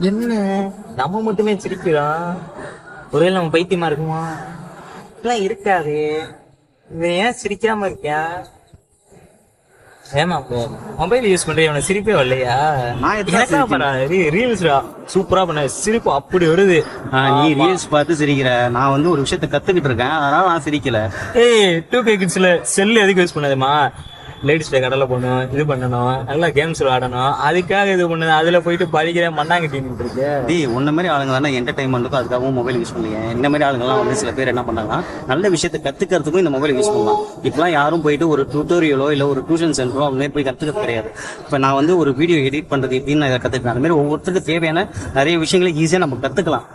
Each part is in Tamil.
என்ன நம்ம மட்டுமே சிரிக்கிறோம்? ஒருவேளை நம்ம பைத்தியமா இருக்குமா? இதெல்லாம் இருக்காது. இவன் ஏன் சிரிக்காம இருக்கியா? ஏமா மொபைல் யூஸ் பண்ற இவனை சிரிப்பே வரலையா? நான் எத்தனை எனக்கா பண்ண ரீல்ஸ்டா சூப்பரா பண்ண சிரிப்பு அப்படி வருது. நீ ரீல்ஸ் பார்த்து சிரிக்கிற, நான் வந்து ஒரு விஷயத்த கத்துக்கிட்டு இருக்கேன், அதனால நான் சிரிக்கல. ஏய் 2K கிட்ஸ்ல செல்லு எதுக்கு யூஸ் பண்ணாதுமா? லேடிஸ் டே கடலை போடணும், இது பண்ணணும், நல்லா கேம்ஸ் விளையாடணும், அதுக்காக இது பண்ணுது. அதுல போயிட்டு படிக்கிற மண்ணாங்கட்டின்னு இருக்கு. உன்ன மாதிரி ஆளுங்க தானே என்டர்டைன்மெண்ட்டுக்கும் அதுக்காகவும் மொபைல் யூஸ் பண்ணீங்க. இந்த மாதிரி ஆளுங்கெல்லாம் வந்து சில பேர் என்ன பண்ணாங்கன்னா நல்ல விஷயத்தை கத்துக்கிறதுக்கும் இந்த மொபைல் யூஸ் பண்ணலாம். இப்பெல்லாம் யாரும் போயிட்டு ஒரு டியூட்டோரியலோ இல்லை ஒரு டியூஷன் சென்டரோ அந்த மாதிரி போய் கத்துக்கிறது கிடையாது. இப்போ நான் வந்து ஒரு வீடியோ எடிட் பண்றது எப்படின்னு நான் இதை கத்துக்கிறேன். அந்த மாதிரி ஒவ்வொருத்தருக்கு தேவையான நிறைய விஷயங்களை ஈஸியாக நம்ம கத்துக்கலாம்.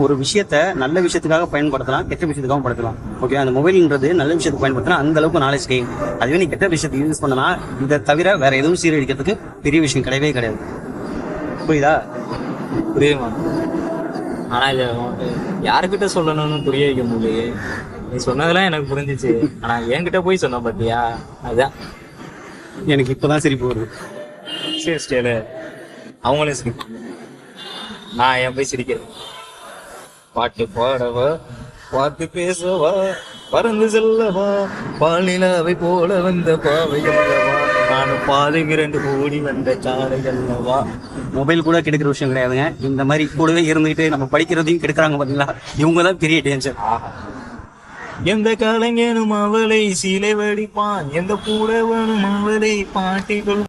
ஒரு விஷயத்த நல்ல விஷயத்துக்காக பயன்படுத்தலாம், கெட்ட விஷயத்துக்காகவும் படுத்தலாம். ஓகே, அந்த மொபைல்ன்றது நல்ல விஷயத்துக்கு பயன்படுத்தினா அந்த அளவுக்கு நாலேஜ் கெயின். அதுவே நீ கெட்ட விஷயத்துக்கு யூஸ் பண்ணனா இதை தவிர வேற எதுவும் சீரழிக்கிறதுக்கு பெரிய விஷயம் கிடையவே கிடையாது. புரியுதா? புரியுமா? ஆனா இதை யாருக்கிட்ட சொல்லணும்னு புரிய வைக்க முடியலையே. நீ சொன்னதெல்லாம் எனக்கு புரிஞ்சிச்சு, ஆனா என்கிட்ட போய் சொன்ன பாத்தியா? அதுதான் எனக்கு இப்பதான் சிரிப்பு வருது. சரி ஸ்டேலு, அவங்களையும் சிரிப்பு, நான் என் போய் சிரிக்கிறேன். பாட்டு பாடவா, பார்த்து பேசவா, பறந்து செல்லவா, பாலிலாவை போல வந்த பாவையல்லவா, நானும் பாதைக்கு 2 ஓடி வந்த சாலையல்லவா. மொபைல் கூட கெடுக்கிற விஷயம் கிடையாதுங்க. இந்த மாதிரி கூடவே இருந்துகிட்டு நம்ம படிக்கிறதையும் கெடுக்கிறாங்க பாத்தீங்களா? இவங்க தான் பெரிய டேஞ்சர். எந்த கலைஞனும் அவளை சீலை வடிப்பான், எந்த பூடவனும் அவளை பாட்டிகள்